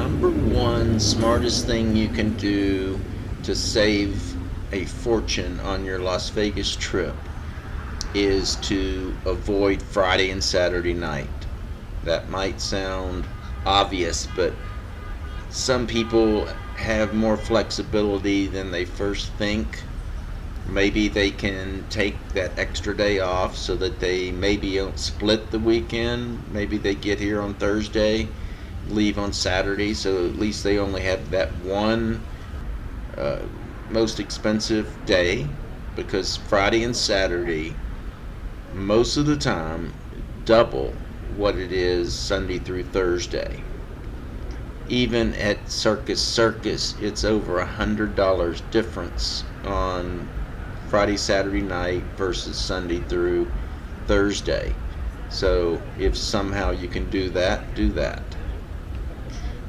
number one smartest thing you can do to save a fortune on your Las Vegas trip is to avoid Friday and Saturday night. That might sound obvious, but some people have more flexibility than they first think. Maybe they can take that extra day off so that they maybe don't split the weekend. Maybe they get here on Thursday, leave on Saturday, so at least they only have that one uh, most expensive day, because Friday and Saturday, most of the time, double what it is Sunday through Thursday. Even at Circus, it's over $100 difference on Friday, Saturday night versus Sunday through Thursday. So if somehow you can do that, do that.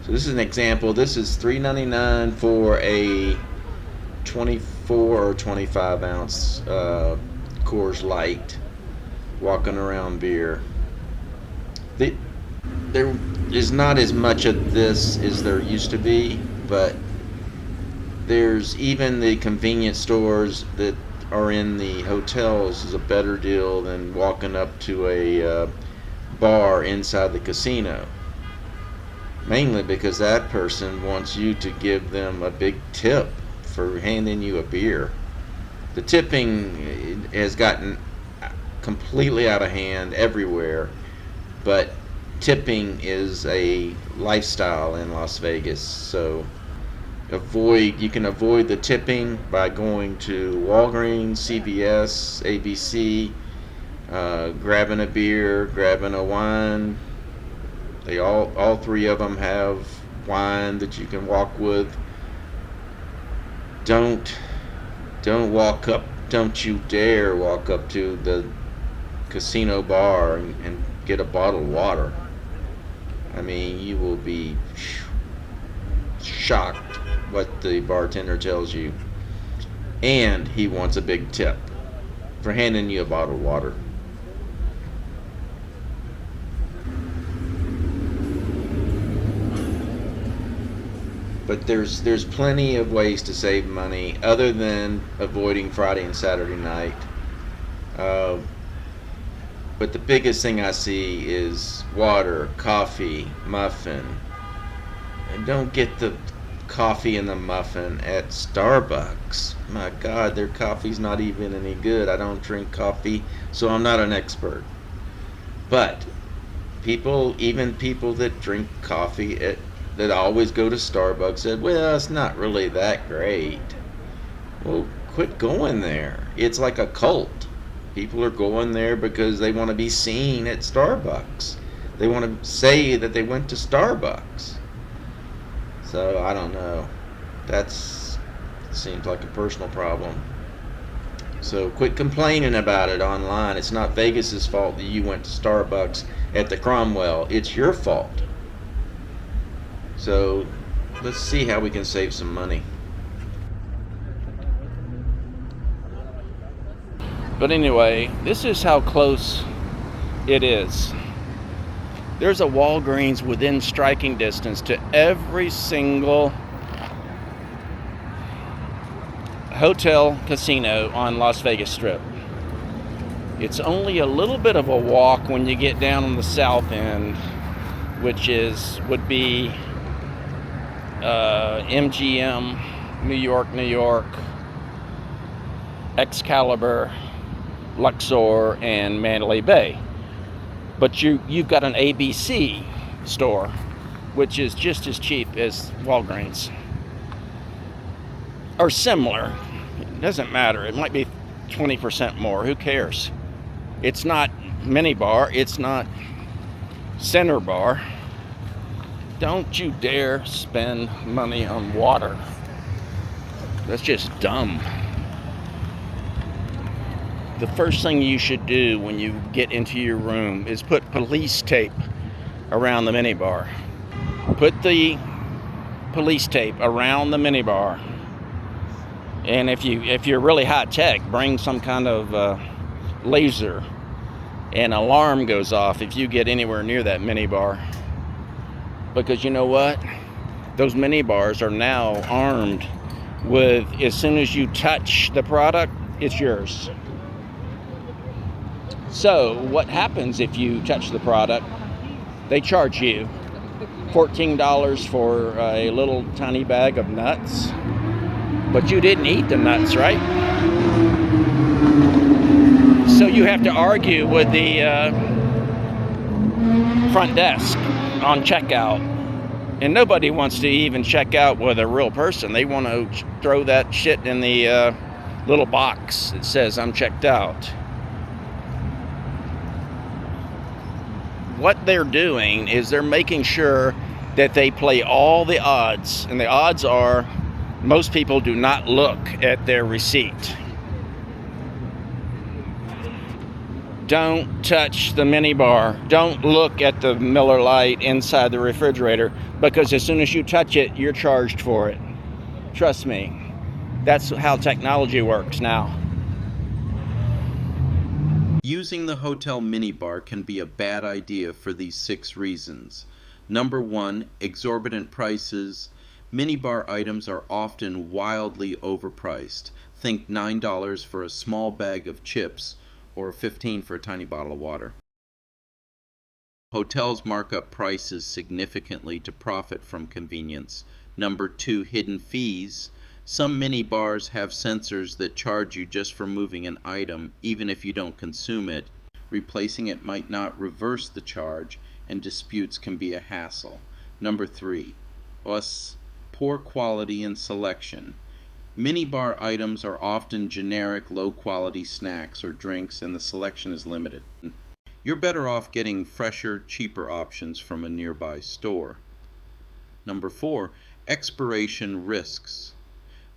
So this is an example. This is $3.99 for a 24 or 25 ounce Coors Light walking around beer. There is not as much of this as there used to be, but there's even the convenience stores that are in the hotels is a better deal than walking up to a bar inside the casino. Mainly because that person wants you to give them a big tip for handing you a beer. The tipping has gotten completely out of hand everywhere, but tipping is a lifestyle in Las Vegas. So you can avoid the tipping by going to Walgreens, CVS, ABC, grabbing a beer, grabbing a wine. They all three of them have wine that you can walk with. Don't you dare walk up to the casino bar and get a bottle of water. I mean, you will be shocked what the bartender tells you. And he wants a big tip for handing you a bottle of water. But there's plenty of ways to save money other than avoiding Friday and Saturday night. But the biggest thing I see is water, coffee, muffin. And don't get the coffee and the muffin at Starbucks. My God, their coffee's not even any good. I don't drink coffee, so I'm not an expert. But even people that drink coffee that always go to Starbucks said, well, it's not really that great. Well, quit going there. It's like a cult. People are going there because they want to be seen at Starbucks. They want to say that they went to Starbucks. So, I don't know. Seems like a personal problem. So, quit complaining about it online. It's not Vegas's fault that you went to Starbucks at the Cromwell. It's your fault. So, let's see how we can save some money. But anyway, this is how close it is. There's a Walgreens within striking distance to every single hotel casino on Las Vegas Strip. It's only a little bit of a walk when you get down on the south end, which would be MGM, New York, Excalibur, Luxor, and Mandalay Bay. But you've got an ABC store, which is just as cheap as Walgreens, or similar. It doesn't matter. It might be 20% more. Who cares? It's not Minibar. It's not Center Bar. Don't you dare spend money on water. That's just dumb. The first thing you should do when you get into your room is put police tape around the minibar. Put the police tape around the minibar. And if you're really high tech, bring some kind of laser. An alarm goes off if you get anywhere near that minibar. Because you know what? those mini bars are now armed with, as soon as you touch the product, it's yours. So what happens if you touch the product? They charge you $14 for a little tiny bag of nuts, but you didn't eat the nuts, right? So you have to argue with the front desk on checkout, and nobody wants to even check out with a real person. They want to throw that shit in the little box that says I'm checked out. What they're doing is they're making sure that they play all the odds, and the odds are most people do not look at their receipt. Don't touch the minibar. Don't look at the Miller Lite inside the refrigerator, because as soon as you touch it, you're charged for it. Trust me. That's how technology works now. Using the hotel minibar can be a bad idea for these 6 reasons. Number 1, exorbitant prices. Minibar items are often wildly overpriced. Think $9 for a small bag of chips or $15 for a tiny bottle of water. Hotels mark up prices significantly to profit from convenience. Number 2, hidden fees. Some minibars have sensors that charge you just for moving an item, even if you don't consume it. Replacing it might not reverse the charge, and disputes can be a hassle. Number 3, poor quality and selection. Minibar items are often generic, low-quality snacks or drinks, and the selection is limited. You're better off getting fresher, cheaper options from a nearby store. Number 4, expiration risks.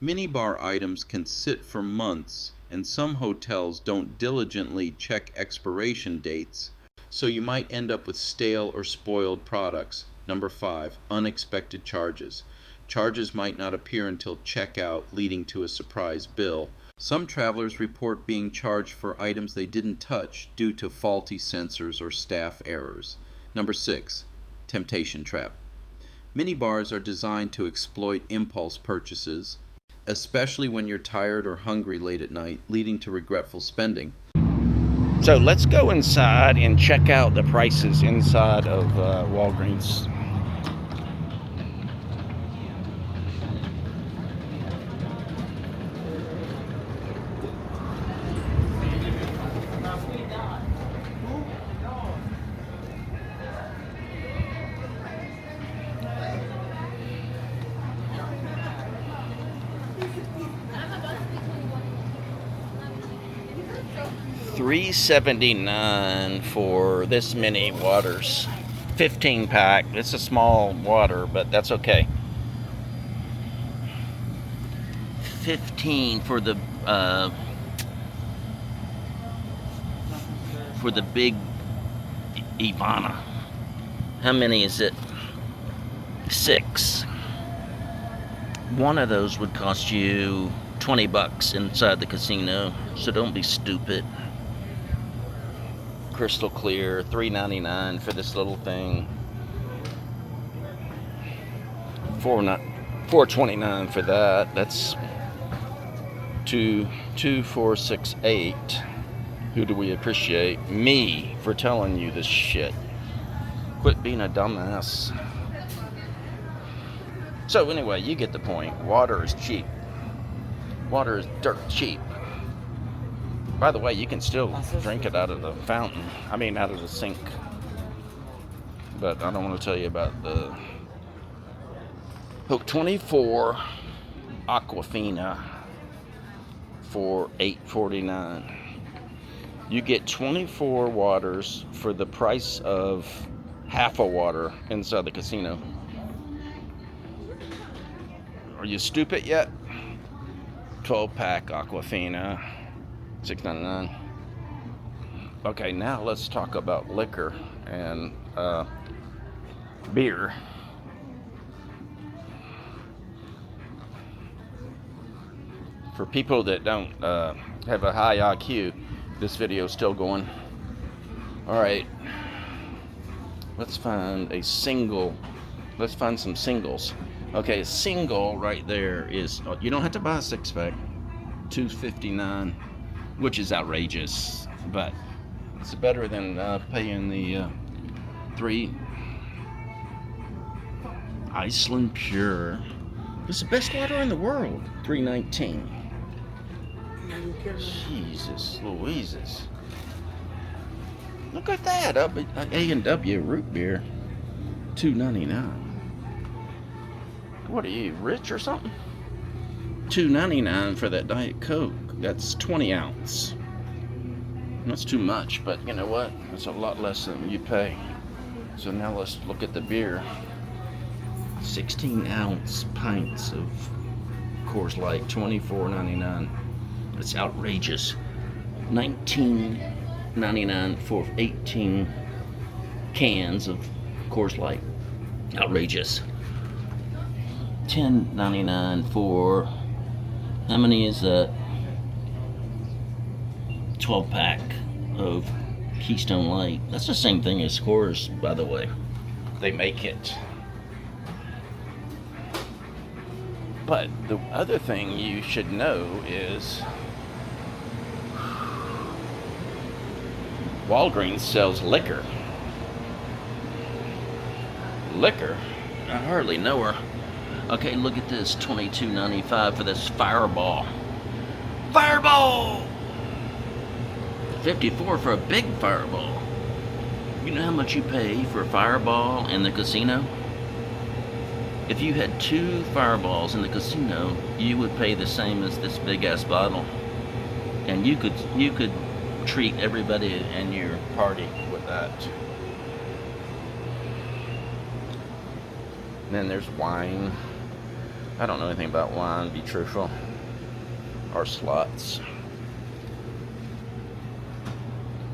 Minibar items can sit for months, and some hotels don't diligently check expiration dates, so you might end up with stale or spoiled products. Number 5, unexpected charges. Charges might not appear until checkout, leading to a surprise bill. Some travelers report being charged for items they didn't touch due to faulty sensors or staff errors. Number 6, temptation trap. Minibars are designed to exploit impulse purchases, especially when you're tired or hungry late at night, leading to regretful spending. So let's go inside and check out the prices inside of Walgreens. $3.79 for this mini waters, 15 pack. It's a small water, but that's okay. 15 for the big Ivana. How many is it? 6. One of those would cost you $20 inside the casino, so don't be stupid. Crystal clear, $3.99 for this little thing. $4.29 for that. That's 2, 4, 6, 8. Who do we appreciate? Me for telling you this shit. Quit being a dumbass. So anyway, you get the point. Water is cheap. Water is dirt cheap. By the way, you can still drink it out of the fountain. I mean, out of the sink. But I don't want to tell you about the Coke 24 Aquafina for $8.49. You get 24 waters for the price of half a water inside the casino. Are you stupid yet? 12-pack Aquafina, $6.99. Okay, now let's talk about liquor and beer. For people that don't have a high IQ, this video is still going. All right, let's find a single. Let's find some singles. Okay, a single right there is, you don't have to buy a six-pack, $2.59, which is outrageous, but it's better than paying the three. Iceland Pure. It's the best water in the world. $3.19. Jesus Louises. Look at that. Up at A&W root beer. $2.99. What are you, rich or something? $2.99 for that Diet Coke. That's 20 ounce. That's too much, but you know what? That's a lot less than you pay. So now let's look at the beer. 16 ounce pints of Coors Light, $24.99. That's outrageous. $19.99 for 18 cans of Coors Light. Outrageous. $10.99 for, how many is that? 12 pack of Keystone Light. That's the same thing as Coors, by the way. They make it. But the other thing you should know is Walgreens sells liquor. Liquor? I hardly know her. Okay, look at this, $22.95 for this Fireball. Fireball! $54 for a big Fireball. You know how much you pay for a Fireball in the casino? If you had 2 Fireballs in the casino, you would pay the same as this big ass bottle. And you could treat everybody in your party with that. And then there's wine. I don't know anything about wine, to be truthful. Or slots.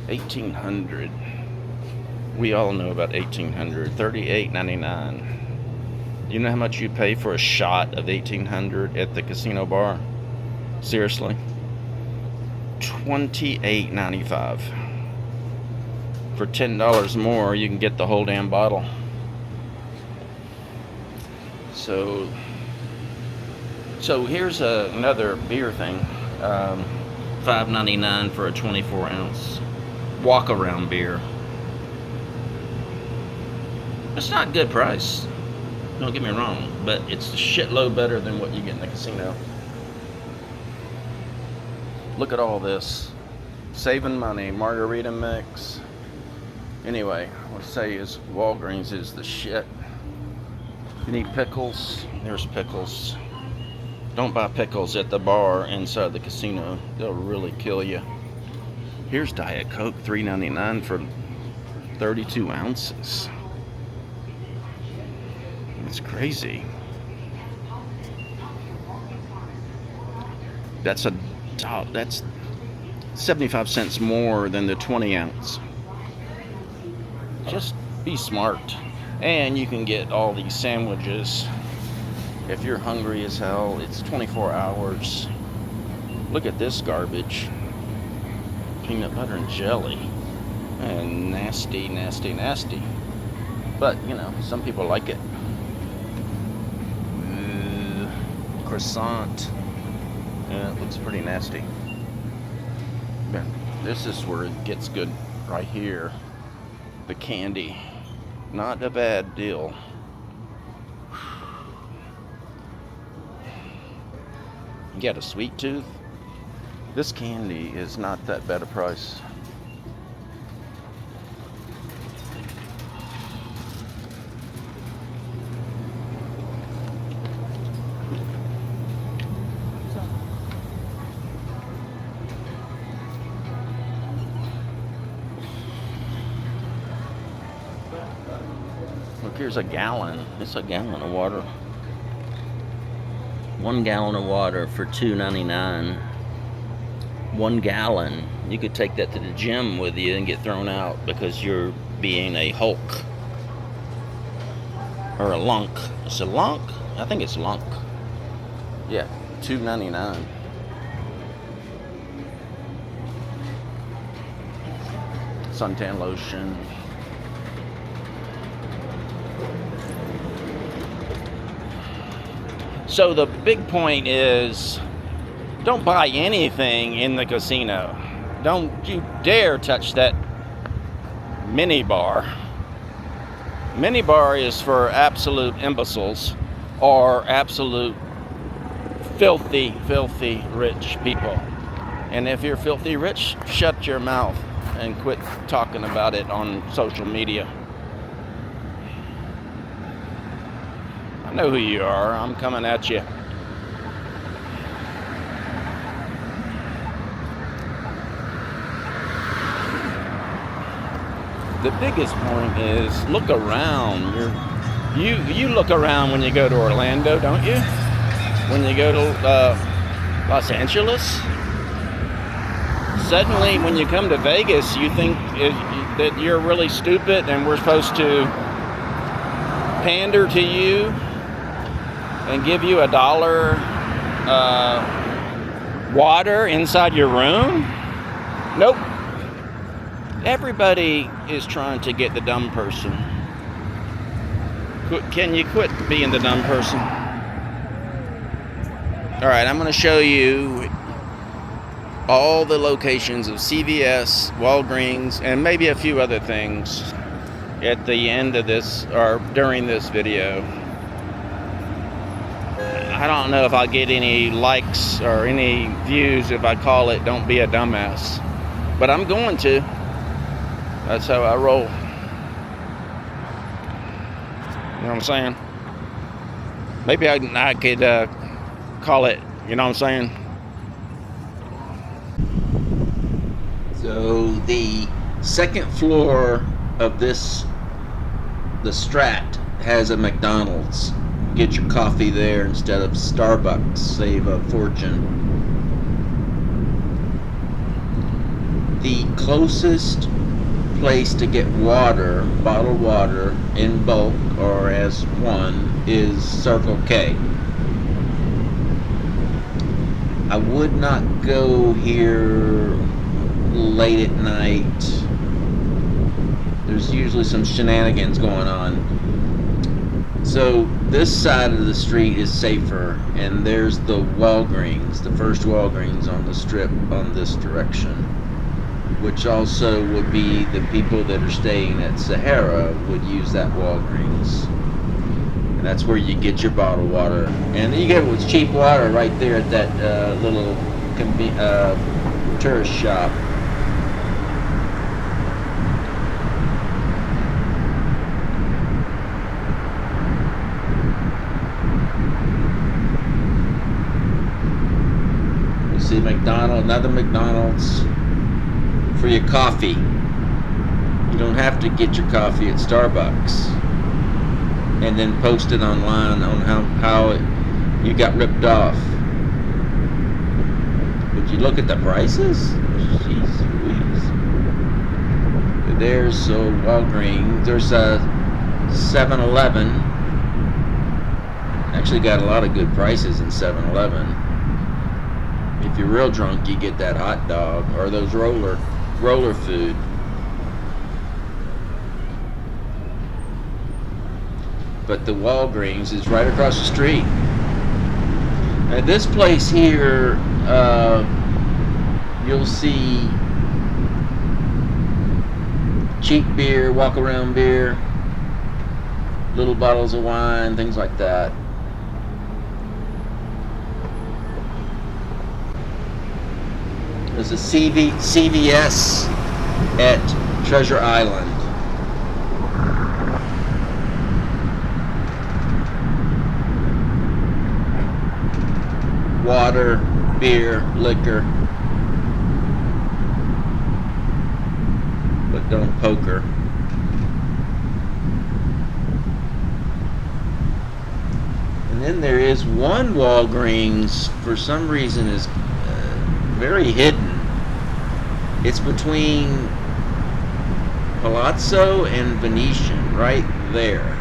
1800. We all know about 1800. $38.99. You know how much you pay for a shot of 1800 at the casino bar? Seriously? $28.95. For $10 more, you can get the whole damn bottle. So here's another beer thing. $5.99 for a 24 ounce walk around beer. It's not a good price. Don't get me wrong, but it's a shitload better than what you get in the casino. Look at all this. Saving money, margarita mix. Anyway, what I say is Walgreens is the shit. You need pickles? There's pickles. Don't buy pickles at the bar inside the casino. They'll really kill you. Here's Diet Coke, $3.99 for 32 ounces. It's crazy. That's 75 cents more than the 20 ounce. Just be smart. And you can get all these sandwiches. If you're hungry as hell, it's 24 hours. Look at this garbage. Peanut butter and jelly. And nasty, nasty, nasty. But, you know, some people like it. Croissant. Yeah, it looks pretty nasty. But this is where it gets good right here. The candy. Not a bad deal. You got a sweet tooth? This candy is not that bad a price. Look, here's a gallon. It's a gallon of water. 1 gallon of water for $2.99. 1 gallon. You could take that to the gym with you and get thrown out because you're being a Hulk. Or a lunk. It's a lunk? I think it's lunk. Yeah, $2.99. Suntan lotion. So the big point is, don't buy anything in the casino. Don't you dare touch that minibar. Minibar is for absolute imbeciles or absolute filthy, filthy rich people. And if you're filthy rich, shut your mouth and quit talking about it on social media. I know who you are. I'm coming at you. The biggest point is look around. You look around when you go to Orlando, don't you? When you go to Los Angeles? Suddenly, when you come to Vegas, you think that you're really stupid and we're supposed to pander to you and give you $1 water inside your room? Nope. Everybody is trying to get the dumb person. Can you quit being the dumb person? All right, I'm going to show you all the locations of CVS, Walgreens, and maybe a few other things at the end of this or during this video. I don't know if I'll get any likes or any views if I call it "Don't Be a Dumbass," but I'm going to. That's how I roll. You know what I'm saying? Maybe I could call it, you know what I'm saying? So the second floor of the Strat has a McDonald's. Get your coffee there instead of Starbucks. Save a fortune. The closest place to get water, bottled water, in bulk or as one, is Circle K. I would not go here late at night. There's usually some shenanigans going on. So this side of the street is safer, and there's the Walgreens, the first Walgreens on the strip on this direction, which also would be the people that are staying at Sahara would use that Walgreens. And that's where you get your bottled water. And you get it with cheap water right there at that little tourist shop. You see another McDonald's for your coffee. You don't have to get your coffee at Starbucks and then post it online on how you got ripped off. Would you look at the prices? Jeez Louise. There's Walgreens. There's a 7-Eleven. Actually got a lot of good prices in 7-Eleven. If you're real drunk, you get that hot dog or those roller food. But the Walgreens is right across the street. And this place here, you'll see cheap beer, walk around beer, little bottles of wine, things like that. There's a CVS at Treasure Island. Water, beer, liquor, but don't poker. And then there is one Walgreens, for some reason, is very hidden. It's between Palazzo and Venetian, right there.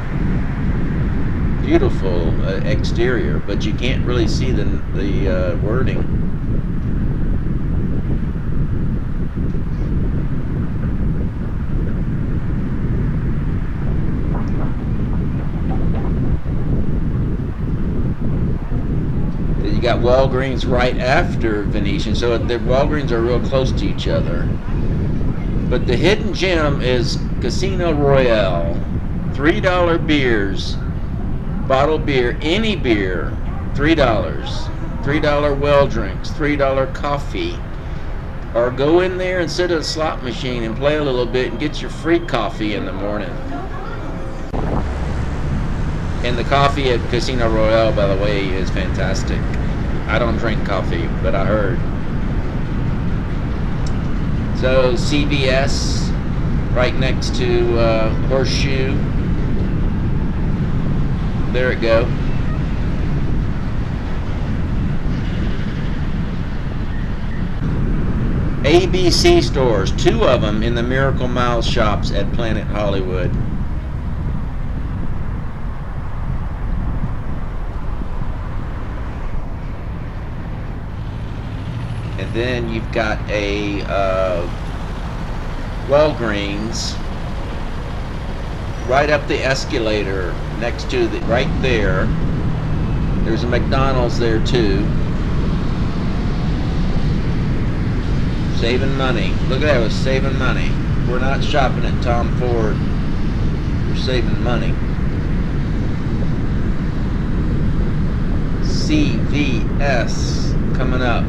Beautiful exterior, but you can't really see the wording. got Walgreens right after Venetian, so the Walgreens are real close to each other. But the hidden gem is Casino Royale. $3 beers, bottled beer, any beer, $3. $3 well drinks, $3 coffee. Or go in there and sit at a slot machine and play a little bit and get your free coffee in the morning. And the coffee at Casino Royale, by the way, is fantastic. I don't drink coffee, but I heard. So CVS, right next to Horseshoe. There it go. ABC stores, 2 of them in the Miracle Mile shops at Planet Hollywood. And then you've got a Walgreens right up the escalator next to the, right there. There's a McDonald's there too. Saving money. Look at that, we're saving money. We're not shopping at Tom Ford. We're saving money. CVS coming up.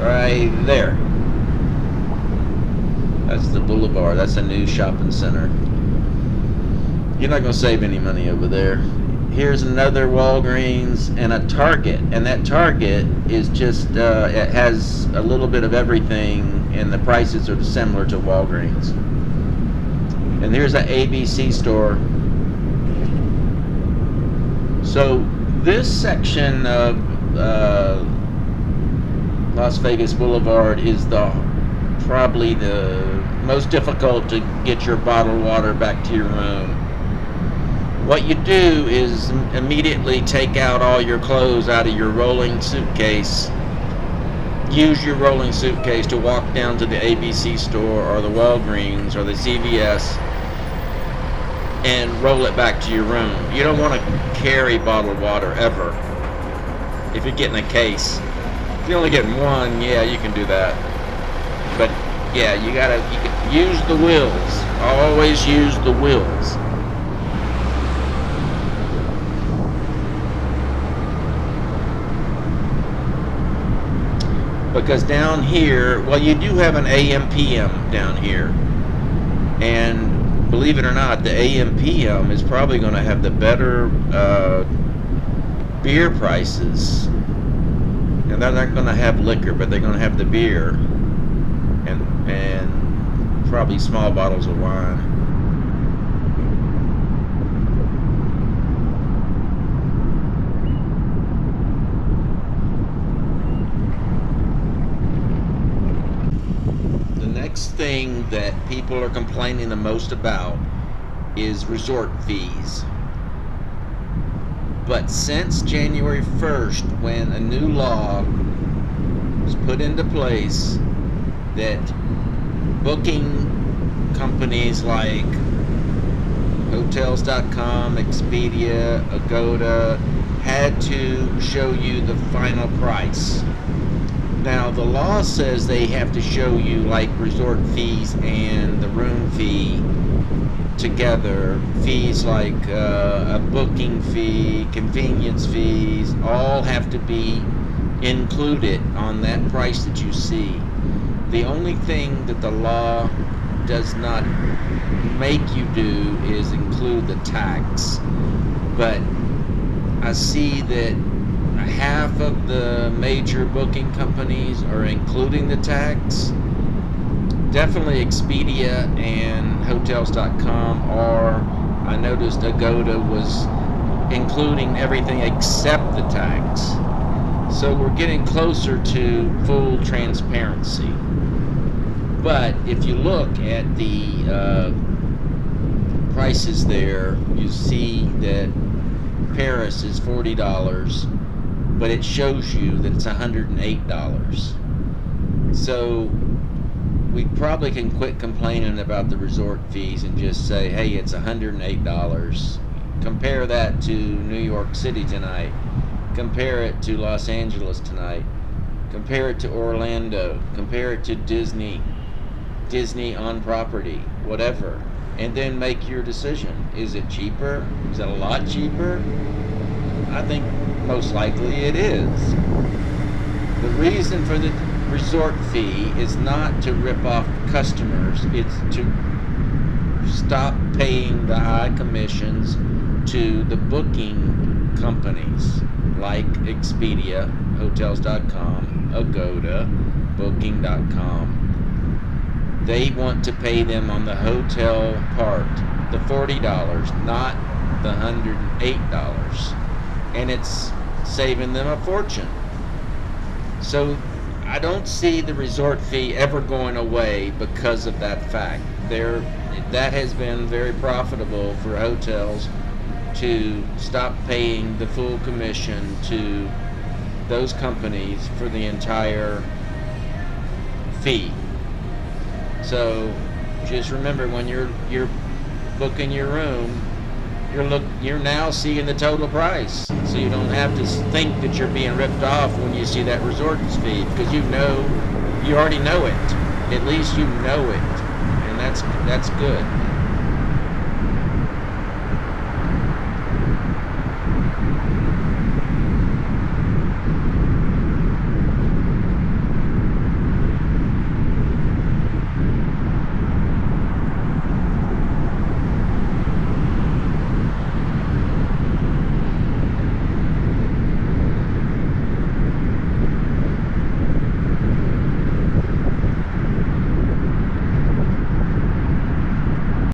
Right there. That's the Boulevard. That's a new shopping center. You're not going to save any money over there. Here's another Walgreens and a Target. And that Target is just, it has a little bit of everything, and the prices are similar to Walgreens. And here's an ABC store. So this section of Las Vegas Boulevard is probably the most difficult to get your bottled water back to your room. What you do is immediately take out all your clothes out of your rolling suitcase. Use your rolling suitcase to walk down to the ABC store or the Walgreens or the CVS and roll it back to your room. You don't want to carry bottled water ever if you're getting a case. If you're only getting one, yeah, you can do that. But yeah, you can use the wheels. Always use the wheels. Because down here, well, you do have an AM PM down here, and believe it or not, the AM PM is probably going to have the better beer prices. And they're not going to have liquor, but they're going to have the beer and probably small bottles of wine. The next thing that people are complaining the most about is resort fees. But since January 1st, when a new law was put into place that booking companies like Hotels.com, Expedia, Agoda had to show you the final price. Now, the law says they have to show you like resort fees and the room fee together. Fees like a booking fee, convenience fees, all have to be included on that price that you see. The only thing that the law does not make you do is include the tax. But I see that half of the major booking companies are including the tax. Definitely Expedia and Hotels.com are. I noticed Agoda was including everything except the tax. So we're getting closer to full transparency. But if you look at the prices there, you see that Paris is $40, but it shows you that it's $108. So we probably can quit complaining about the resort fees and just say, hey, it's $108. Compare that to New York City tonight. Compare it to Los Angeles tonight. Compare it to Orlando. Compare it to Disney on property, whatever. And then make your decision. Is it cheaper? Is it a lot cheaper? I think most likely it is. The reason for the resort fee is not to rip off customers. It's to stop paying the high commissions to the booking companies like Expedia, Hotels.com, Agoda, Booking.com. They want to pay them on the hotel part, the $40, not the $108. And it's saving them a fortune. So I don't see the resort fee ever going away because of that fact. That has been very profitable for hotels to stop paying the full commission to those companies for the entire fee. So just remember, when you're booking your room, you're now seeing the total price, so you don't have to think that you're being ripped off when you see that resort fee, because you already know it. At least you know it, and that's good.